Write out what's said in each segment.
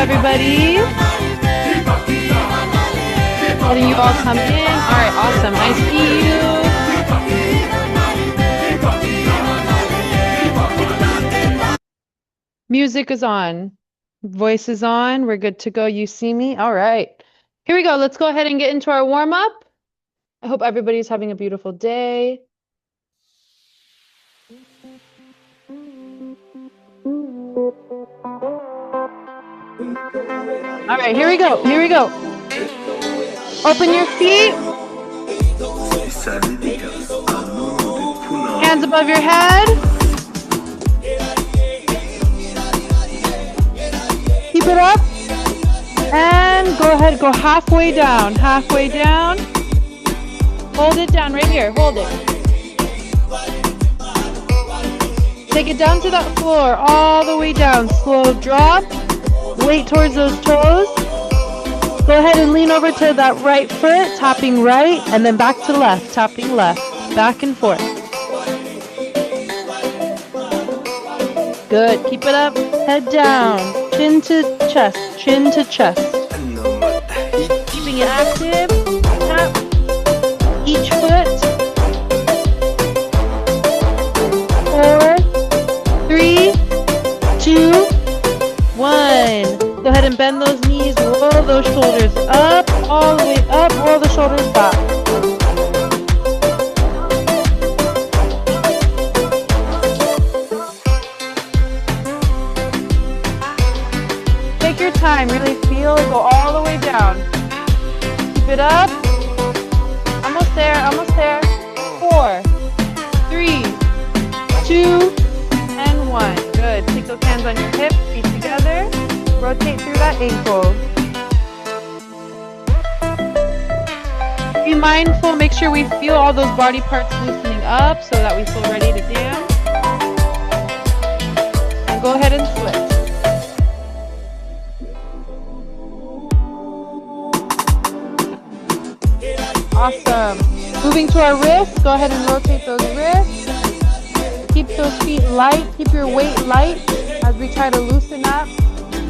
Everybody, letting you all come in. All right, awesome. I see you. Music is on. Voice is on. We're good to go. You see me? All right. Here we go. Let's go ahead and get into our warm-up. I hope everybody's having a beautiful day. All right, here we go. Here we go. Open your feet. Hands above your head. Keep it up. And go ahead, go halfway down. Halfway down. Hold it down right here. Hold it. Take it down to that floor, all the way down. Slow drop. Weight towards those toes. Go ahead and lean over to that right foot, tapping right, and then back to left, tapping left, back and forth. Good. Keep it up. Head down. Chin to chest. Chin to chest. Keeping it active. Tap each foot. 4, 3, 2, 1. Go ahead and bend those knees, roll those shoulders up, all the way up, roll the shoulders back. Take your time, really feel it, go all the way down. Keep it up. Almost there, almost there. 4, 3, 2, and 1. Good. Take those hands on your hips, feet together. Rotate through that ankle. Be mindful, make sure we feel all those body parts loosening up so that we feel ready to dance. And go ahead and switch. Awesome. Moving to our wrists, go ahead and rotate those wrists. Keep those feet light, keep your weight light as we try to loosen up.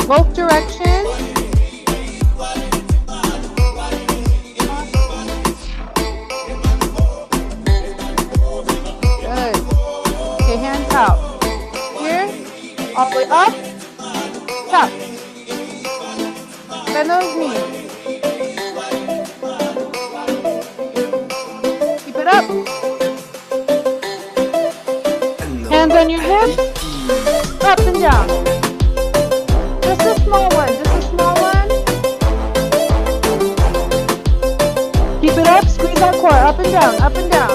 Both directions. Good. Okay, hands out. Here, all the way up. Tap. Bend those knees. Keep it up. Hands on your hips. Up and down. Just a small one, just a small one. Keep it up, squeeze that core, up and down, up and down.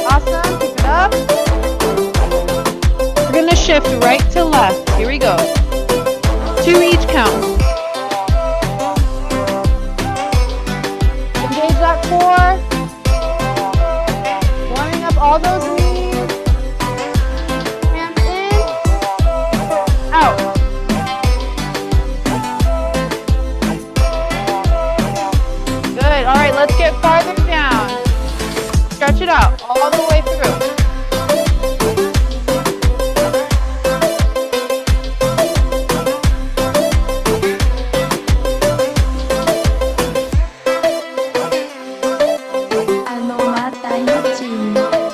Awesome, keep it up. We're gonna shift right to left. Here we go. 2 each count. Engage that core. Warming up all those knees. Out. Good. All right, let's get farther down. Stretch it out all the way through.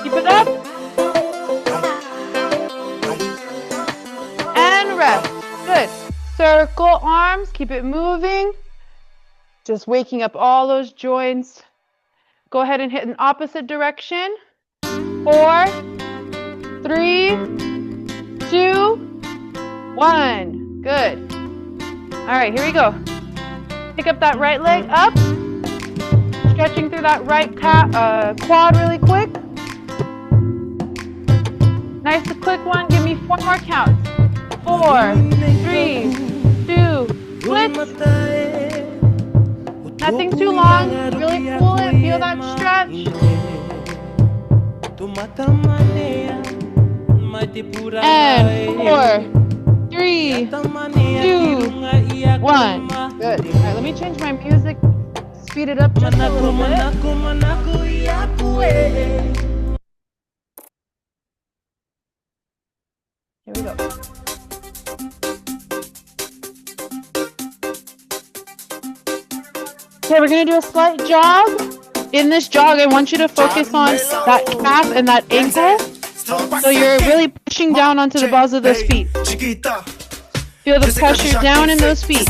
Keep it up. And rest. Good. Circle arms. Keep it moving. Just waking up all those joints. Go ahead and hit an opposite direction. 4, 3, 2, 1. Good. All right, here we go. Pick up that right leg up. Stretching through that right quad really quick. Nice quick one. Give me 4 more counts. 4, 3, 2, switch. Nothing too long. Really pull it. Feel that stretch. And 4, 3, 2, 1. Good. All right, let me change my music. Speed it up just a little bit. Here we go. Okay, we're going to do a slight jog. In this jog, I want you to focus on that calf and that ankle. So you're really pushing down onto the balls of those feet. Feel the pressure down in those feet.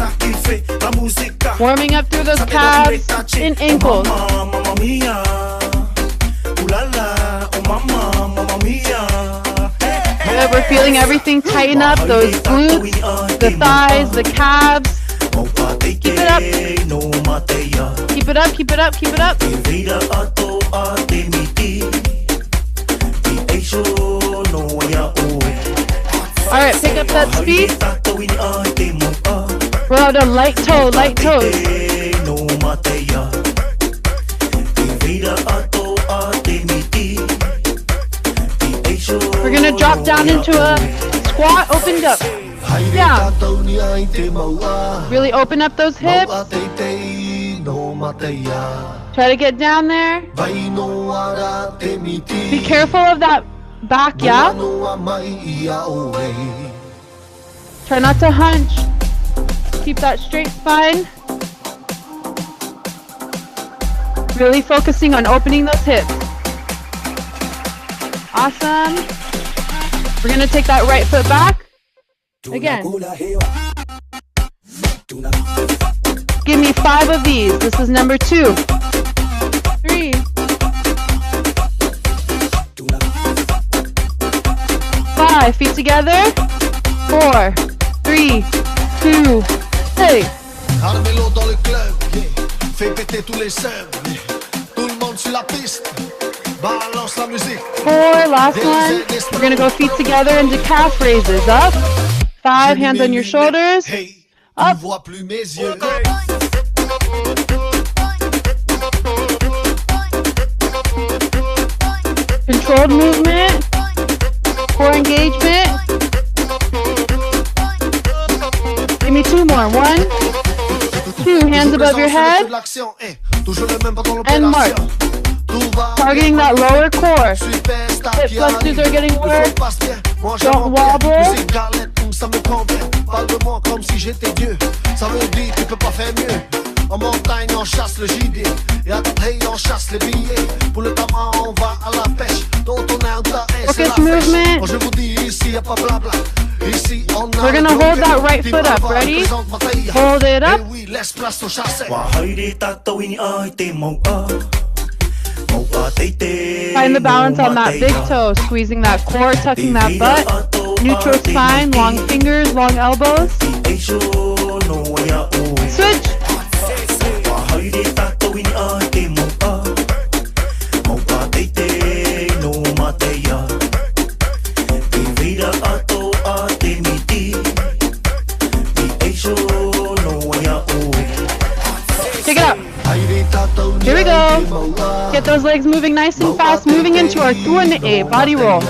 Warming up through those calves and ankles. Good, we're feeling everything tighten up. Those glutes, the thighs, the calves. Keep it up. Keep it up, keep it up, keep it up. Alright, pick up that speed. Roll out a light toe, light toes. We're gonna drop down into a squat, opened up. Down. Really open up those hips. Try to get down there. Be careful of that back, yeah? Try not to hunch. Keep that straight spine. Really focusing on opening those hips. Awesome. We're going to take that right foot back. Again. Give me 5 of these. This is number 2. 3. 5. Feet together. 4, 3, 2, 3. Armez-le dans le club, yeah. Fais péter tous les seuls, yeah. Tout le monde sur la piste. Balance la musique. 4, last one. We're gonna go feet together into calf raises. Up. 5, hands on your shoulders. Up. Controlled movement. Core engagement. Give me 2 more. 1, 2, hands above your head. And march. Targeting that lower core. Hip flexors are getting work. Don't wobble. En montagne, on chasse le gibier. Et à Hey, on chasse les billets. Pour le tabac, on va à la pêche. Dont on a un tas et c'est la pêche. Je vous dis, ici, y'a pas blabla. Ici, on a. We're gonna hold that right foot up. Ready? Hold it up. Oui, laisse place au chassé. Find the balance on that big toe. Squeezing that core, tucking that butt. Neutral spine, long fingers, long elbows. Switch. Pick it up. Here we go. Get those legs moving nice and fast, moving into our tourne, body roll.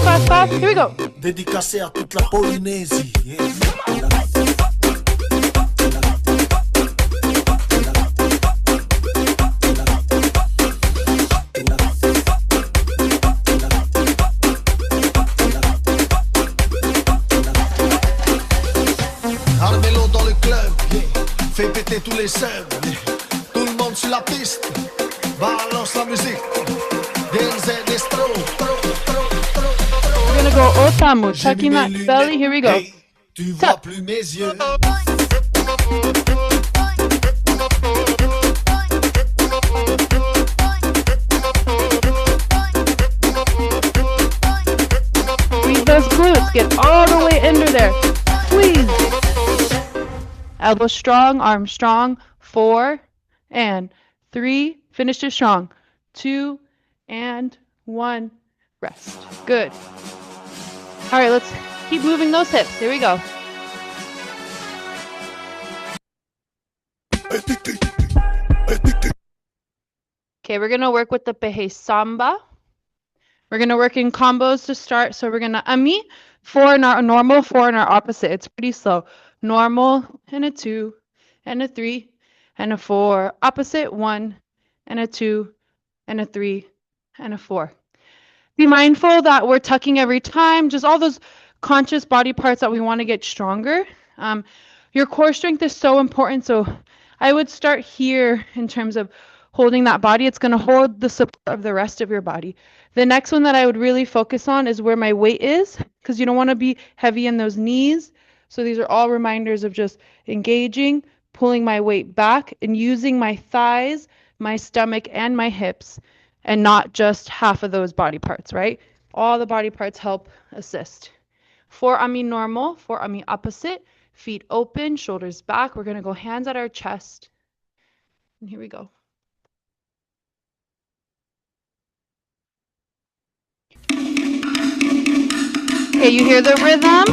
Fast, fast. Here we go. Dédicacé à toute la Polynésie. Armez-le dans le club, yeah. Fais péter tous les seuls. Tout le monde sur la piste. Balance la musique. DNZ Destro. We're gonna go Otamu, tucking that belly. Here we go. Hey, tu vois plus mes yeux. Squeeze those glutes. Get all the way under there. Squeeze. Elbow strong, arm strong. 4 and 3. Finish it strong. 2 and 1. Rest. Good. All right, let's keep moving those hips. Here we go. Okay, we're going to work with the pehe samba. We're going to work in combos to start. So we're going to ami, 4 in our normal, 4 in our opposite. It's pretty slow. Normal and a 2 and a 3 and a 4. Opposite, 1 and a 2 and a 3 and a 4. Be mindful that we're tucking every time, just all those conscious body parts that we want to get stronger. Your core strength is so important. So I would start here in terms of holding that body. It's going to hold the support of the rest of your body. The next one that I would really focus on is where my weight is, because you don't want to be heavy in those knees. So these are all reminders of just engaging, pulling my weight back, and using my thighs, my stomach, and my hips, and not just half of those body parts, right? All the body parts help assist. Forearm normal, forearm opposite, feet open, shoulders back. We're going to go hands at our chest. And here we go. Okay, you hear the rhythm?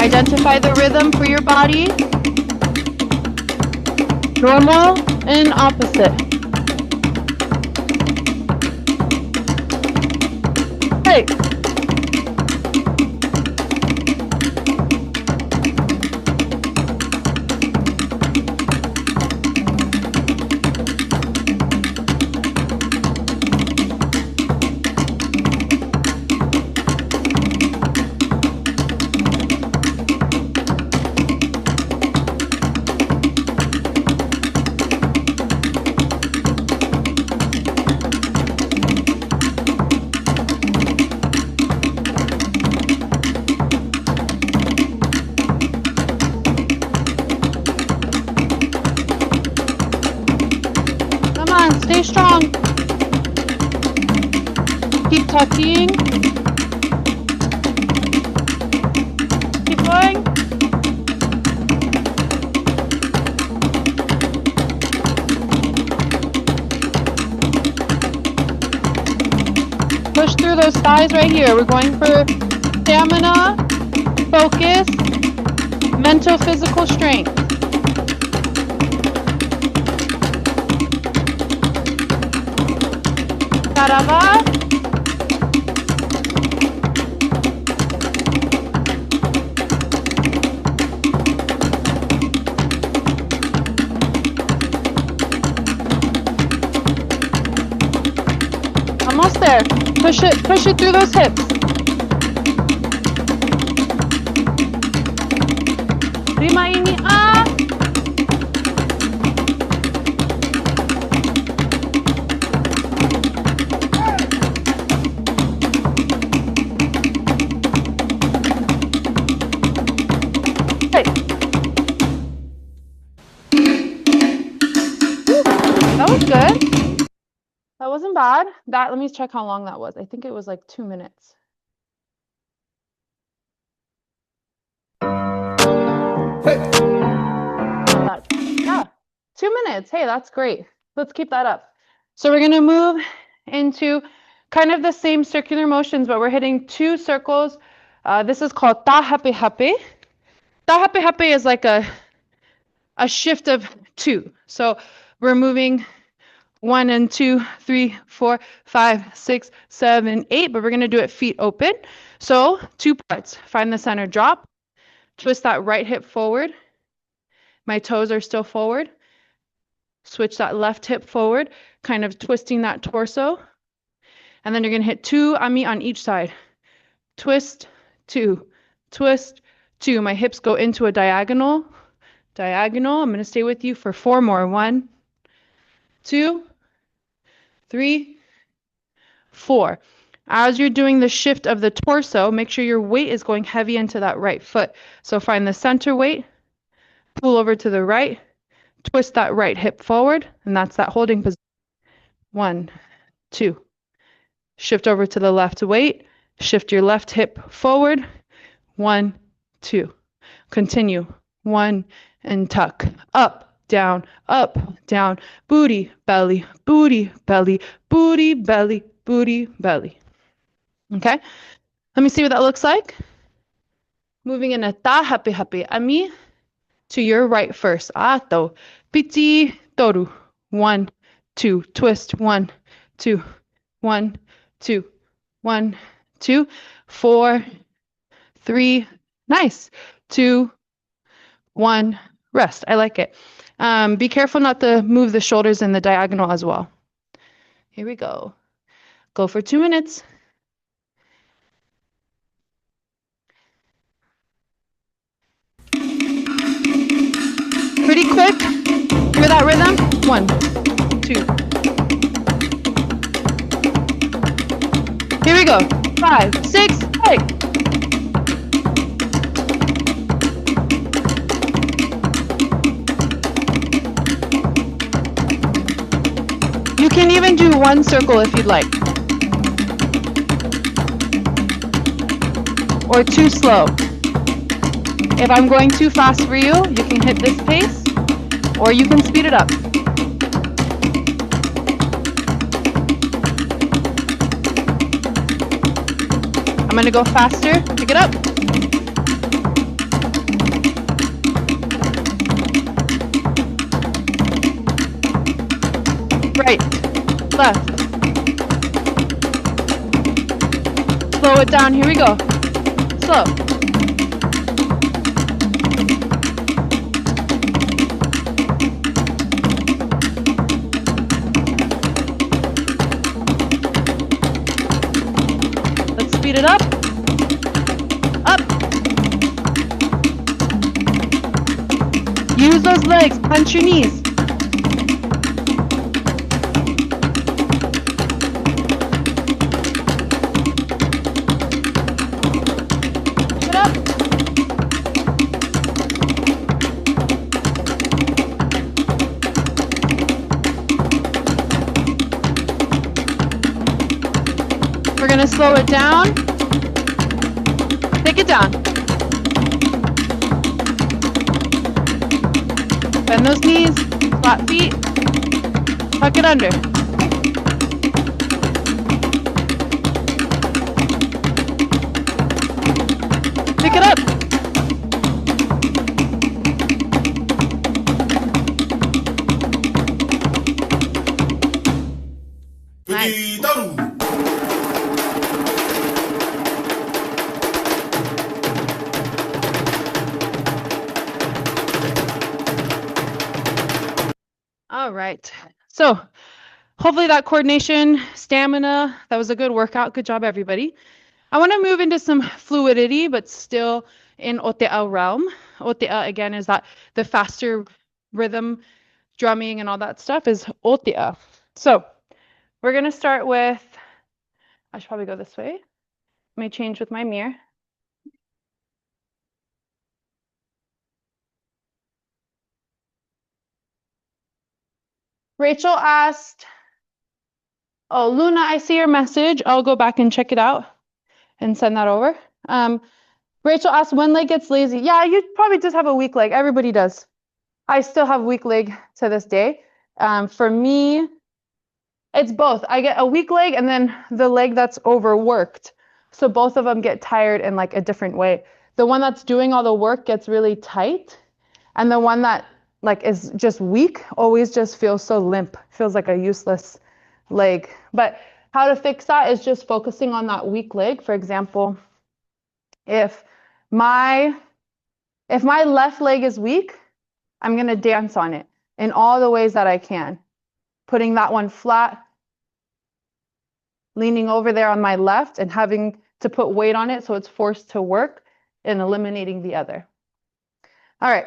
Identify the rhythm for your body. Normal and opposite. Hey. Stay strong. Keep tucking. Keep going. Push through those thighs right here. We're going for stamina, focus, mental, physical strength. Carava. Almost there. Push it through those hips. Rima ini ah. That was good. That wasn't bad. Let me check how long that was. I think it was like 2 minutes. Hey. Yeah, 2 minutes. Hey, that's great. Let's keep that up. So we're going to move into kind of the same circular motions, but we're hitting 2 circles. This is called ta hape hape. Ta hape hape is like a shift of 2. So we're moving 1 and 2, 3, 4, 5, 6, 7, 8, but we're going to do it feet open. So 2 parts. Find the center, drop, twist that right hip forward. My toes are still forward. Switch that left hip forward, kind of twisting that torso. And then you're going to hit 2 ami on each side. Twist, 2, twist, 2. My hips go into a diagonal. diagonal. I'm going to stay with you for 4 more. 1, 2, 3, 4. As you're doing the shift of the torso, make sure your weight is going heavy into that right foot. So find the center weight, pull over to the right, twist that right hip forward, and that's that holding position. 1, 2. Shift over to the left weight, shift your left hip forward. 1, 2. Continue. 1 and tuck. Up, down, booty, belly, booty, belly, booty, belly, booty, belly. Okay? Let me see what that looks like. Moving in a ta happy happy ami to your right first. Ato. Piti toru. 1, 2. Twist. 1, 2. 1, 2. 1, 2. 4, 3. Nice. 2, 1. Rest. I like it. Be careful not to move the shoulders in the diagonal as well. Here we go. Go for 2 minutes. Pretty quick. Hear that rhythm? 1, 2. Here we go. 5, 6, 8. You can even do 1 circle if you'd like. Or 2 slow. If I'm going too fast for you, you can hit this pace, or you can speed it up. I'm going to go faster. Pick it up. Right, left. Slow it down. Here we go. Slow. Let's speed it up. Up. Use those legs. Punch your knees. We're going to slow it down. Take it down. Bend those knees, flat feet, tuck it under. Pick it up. Nice. All right. So hopefully that coordination, stamina, that was a good workout. Good job, everybody. I want to move into some fluidity, but still in Ote'a realm. Ote'a, again, is that the faster rhythm, drumming, and all that stuff is Ote'a. So we're going to start with, I should probably go this way. Let me change with my mirror. Rachel asked, oh, Luna, I see your message. I'll go back and check it out and send that over. Rachel asked, when leg gets lazy? Yeah, you probably just have a weak leg. Everybody does. I still have weak leg to this day. For me, it's both. I get a weak leg and then the leg that's overworked. So both of them get tired in like a different way. The one that's doing all the work gets really tight, and the one that like is just weak always just feels so limp, feels like a useless leg. But how to fix that is just focusing on that weak leg. For example, if my left leg is weak, I'm going to dance on it in all the ways that I can. Putting that one flat, leaning over there on my left and having to put weight on it so it's forced to work, and eliminating the other. All right,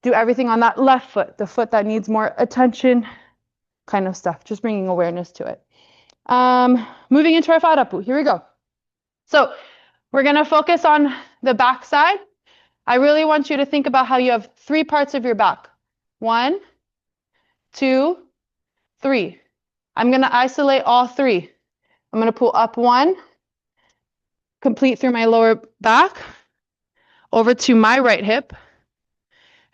do everything on that left foot, the foot that needs more attention, kind of stuff, just bringing awareness to it. Moving into our whārapu, here we go. So we're gonna focus on the back side. I really want you to think about how you have 3 parts of your back. 1, 2, 3. I'm gonna isolate all 3. I'm gonna pull up 1, complete through my lower back, over to my right hip,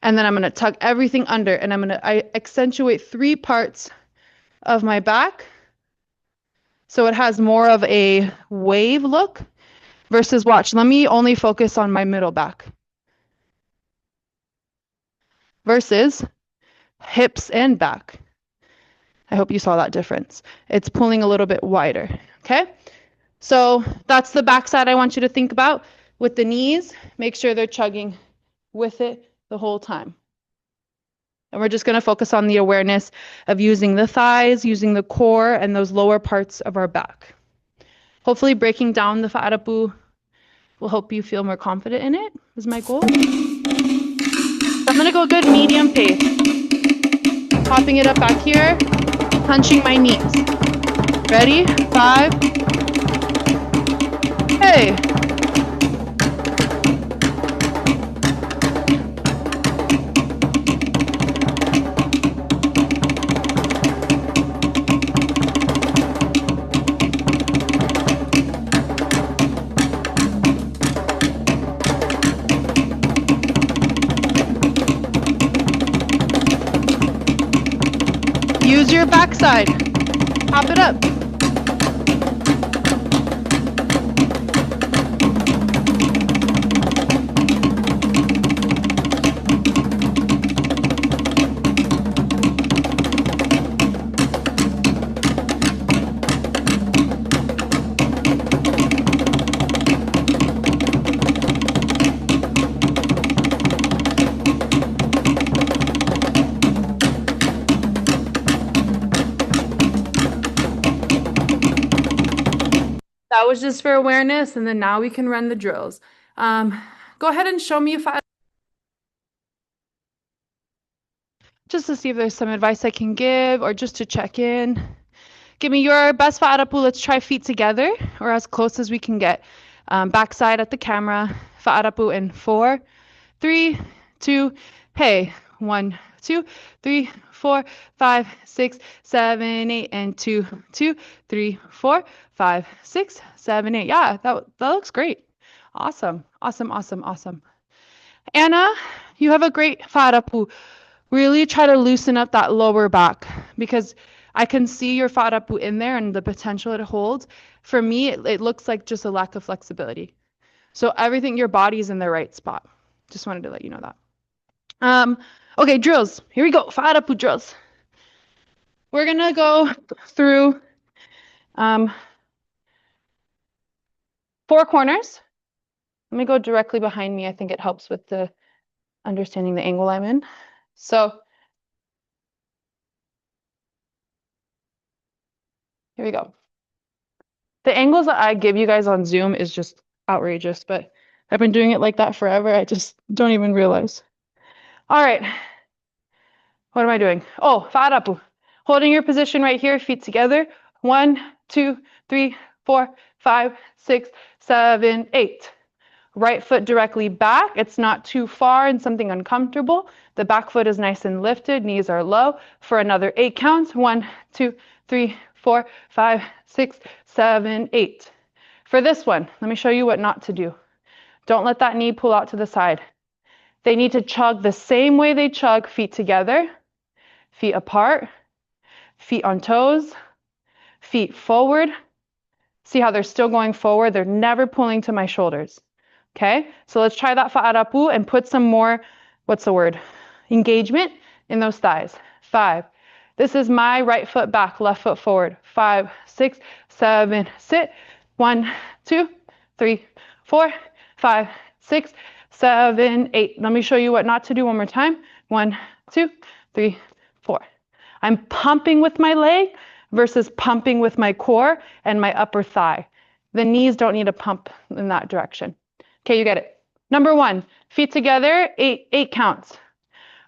and then I'm gonna tuck everything under, and I'm gonna accentuate 3 parts of my back so it has more of a wave look versus, watch, let me only focus on my middle back versus hips and back. I hope you saw that difference. It's pulling a little bit wider, okay? So that's the back side I want you to think about. With the knees, make sure they're chugging with it the whole time. And we're just going to focus on the awareness of using the thighs, using the core, and those lower parts of our back. Hopefully breaking down the whārapu will help you feel more confident in it, is my goal. So I'm going to go good medium pace. Popping it up back here, punching my knees. Ready? 5. Hey. Use your backside. Pop it up. That was just for awareness, and then now we can run the drills. Go ahead and show me if just to see if there's some advice I can give or just to check in. Give me your best whārapu. Let's try feet together or as close as we can get. Backside at the camera. Whārapu in 4, 3, 2, hey. 1, 2, 3, 4, 5, 6, 7, 8, and 2, 2, 3, 4, 5, 6, 7, 8. Yeah, that looks great. Awesome, awesome, awesome, awesome. Anna, you have a great whārapu. Really try to loosen up that lower back because I can see your whārapu in there and the potential it holds. For me, it looks like just a lack of flexibility. So everything, your body's in the right spot. Just wanted to let you know that. Okay, drills. Here we go. Whārapu drills. We're gonna go through 4 corners. Let me go directly behind me. I think it helps with the understanding the angle I'm in. So here we go. The angles that I give you guys on Zoom is just outrageous, but I've been doing it like that forever. I just don't even realize. All right. What am I doing? Oh, whārapu. Holding your position right here, feet together. 1, 2, 3, 4, 5, 6, 7, 8. Right foot directly back. It's not too far and something uncomfortable. The back foot is nice and lifted. Knees are low. For another 8 counts. 1, 2, 3, 4, 5, 6, 7, 8. For this one, let me show you what not to do. Don't let that knee pull out to the side. They need to chug the same way they chug, feet together, feet apart, feet on toes, feet forward. See how they're still going forward? They're never pulling to my shoulders. Okay, so let's try that whārapu and put some more, what's the word? Engagement in those thighs. 5. This is my right foot back, left foot forward. 5, 6, 7, sit. 1, 2, 3, 4, 5, 6, 7, 8. Let me show you what not to do one more time. 1, 2, 3, 4. I'm pumping with my leg versus pumping with my core and my upper thigh. The knees don't need to pump in that direction. Okay, you get it. Number 1, feet together, 8 counts.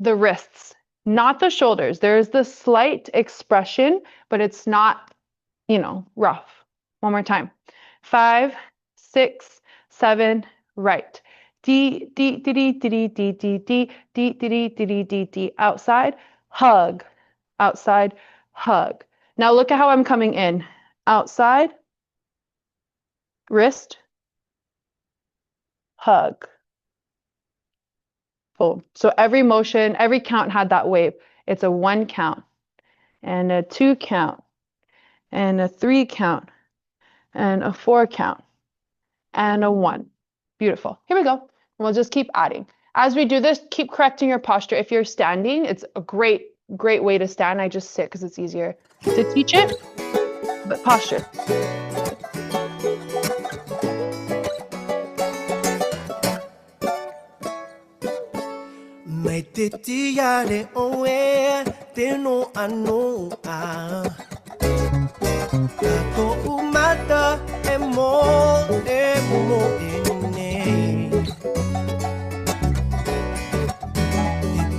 the wrists, not the shoulders. There's the slight expression, but it's not, rough. One more time. 5, 6, 7, right. D, D, D, D, D, D, D, D, D, D, D, D, D, D, D, outside, hug, outside, hug. Now look at how I'm coming in. Outside, wrist, hug. Boom. So every motion, every count had that wave. It's a 1 count, and a 2 count, and a 3 count, and a 4 count, and a 1. Beautiful. Here we go. We'll just keep adding. As we do this, keep correcting your posture. If you're standing, it's a great way to stand. I just sit because it's easier to teach it, but posture. Mai te tiare o e te no ano a Ka ko umata e mo ine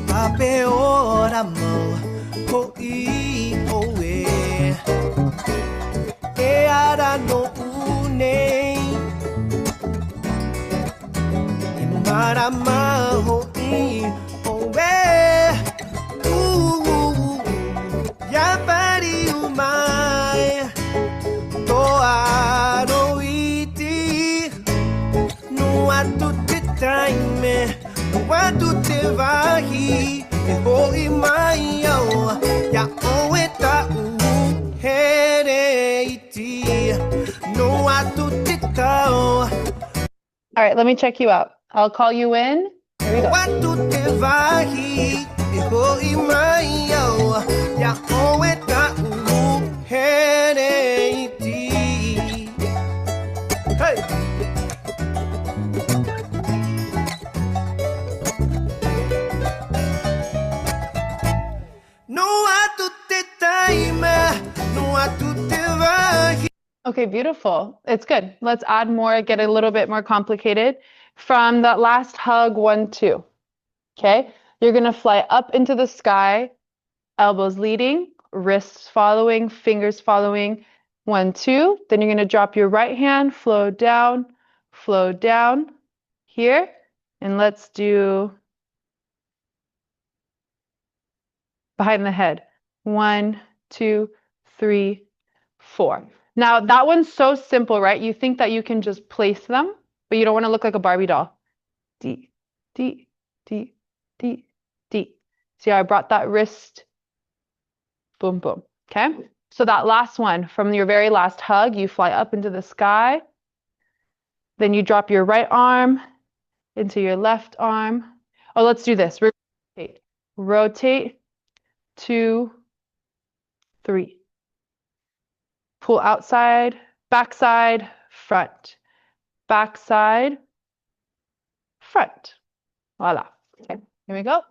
I pape ora mo ko I o e ara no une I marama ho I ya pari umai toa no iti no atu te time no atu te vahi e hoi mai au ya oeta here iti no atu te tau. All right, let me check you out. I'll call you in. Here we go. Hey! Okay, beautiful. It's good. Let's add more, get a little bit more complicated. From that last hug, 1, 2. Okay, you're gonna fly up into the sky, elbows leading, wrists following, fingers following. 1, 2. Then you're gonna drop your right hand, flow down here, and let's do behind the head. 1, 2, 3, 4. Now that one's so simple, right? You think that you can just place them, but you don't want to look like a Barbie doll. D, D, D, D, D. See how I brought that wrist? Boom, boom. Okay? So that last one, from your very last hug, you fly up into the sky. Then you drop your right arm into your left arm. Oh, let's do this. Rotate. Rotate. 2, 3. Pull outside, backside, front. Backside, front. Voila. Okay, here we go.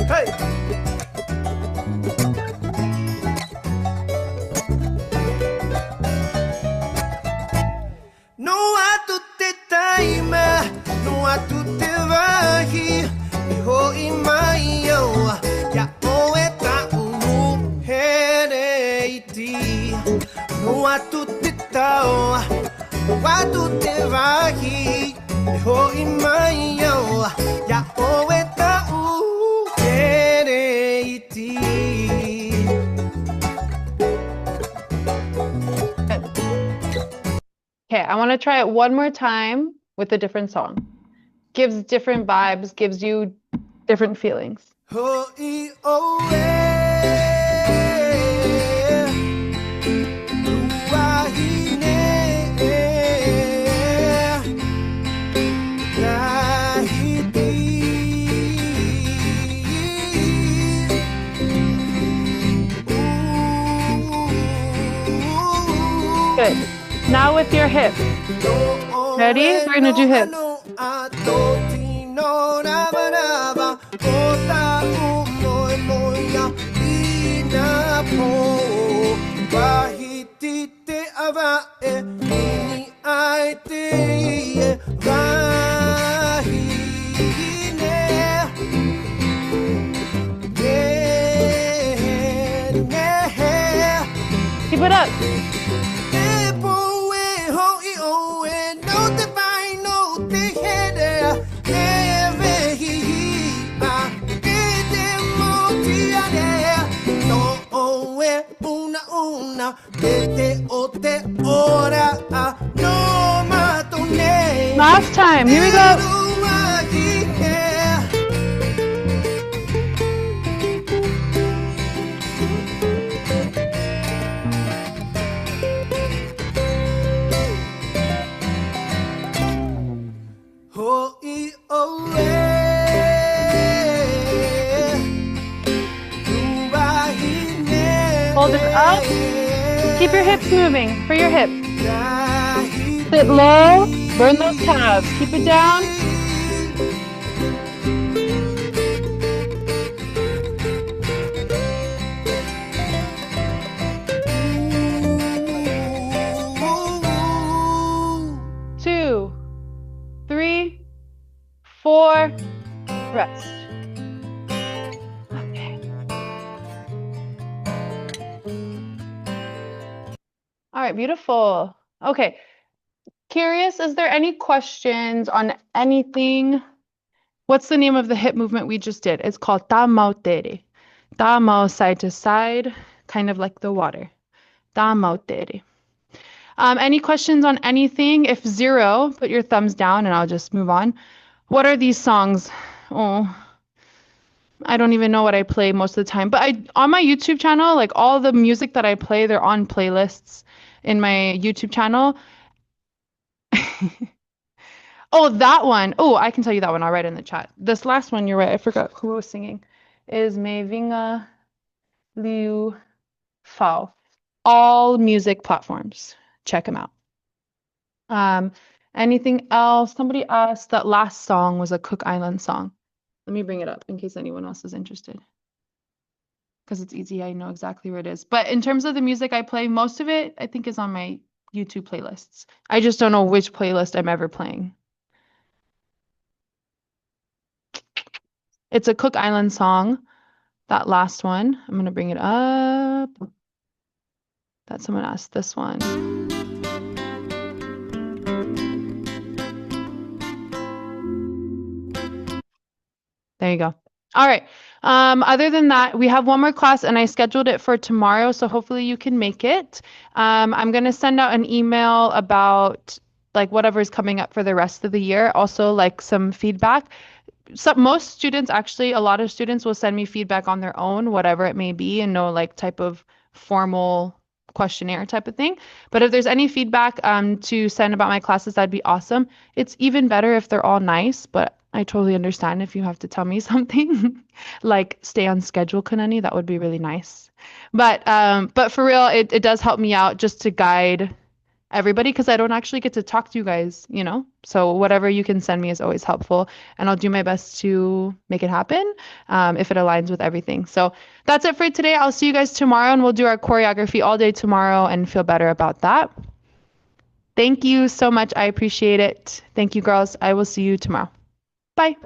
Hey! Okay, I want to try it one more time with a different song. Gives different vibes, gives you different feelings. Good. Now with your hips. Ready? We're gonna do hips. Keep it up. Last time. Here we go. Hold it up. Keep your hips moving for your hips. Sit low. Burn those calves. Keep it down. Two, 3, 4, rest. Okay. All right, beautiful. Okay. Curious, is there any questions on anything? What's the name of the hip movement we just did? It's called ta mau tere. Ta mau side to side, kind of like the water. Ta mau tere. Any questions on anything? If zero, put your thumbs down and I'll just move on. What are these songs? Oh, I don't even know what I play most of the time. But on my YouTube channel, like all the music that I play, they're on playlists in my YouTube channel. Oh, that one. Oh, I can tell you that one. I'll write it in the chat. This last one, you're right. I forgot who was singing. Is Me Vinga Liu Fao. All music platforms. Check them out. Anything else? Somebody asked that last song was a Cook Island song. Let me bring it up in case anyone else is interested. Because it's easy. I know exactly where it is. But in terms of the music I play, most of it, I think, is on my YouTube playlists. I just don't know which playlist I'm ever playing. It's a Cook Island song, that last one. I'm going to bring it up. That someone asked this one. There you go. All right. Other than that, we have one more class and I scheduled it for tomorrow, so hopefully you can make it. I'm going to send out an email about like whatever's coming up for the rest of the year, also like some feedback. Most students, actually, a lot of students will send me feedback on their own, whatever it may be, and no like type of formal questionnaire type of thing. But if there's any feedback to send about my classes, that'd be awesome. It's even better if they're all nice, but I totally understand if you have to tell me something like stay on schedule, Kanani, that would be really nice. But for real, it does help me out just to guide everybody because I don't actually get to talk to you guys, you know? So whatever you can send me is always helpful, and I'll do my best to make it happen if it aligns with everything. So that's it for today. I'll see you guys tomorrow, and we'll do our choreography all day tomorrow and feel better about that. Thank you so much. I appreciate it. Thank you, girls. I will see you tomorrow. Bye.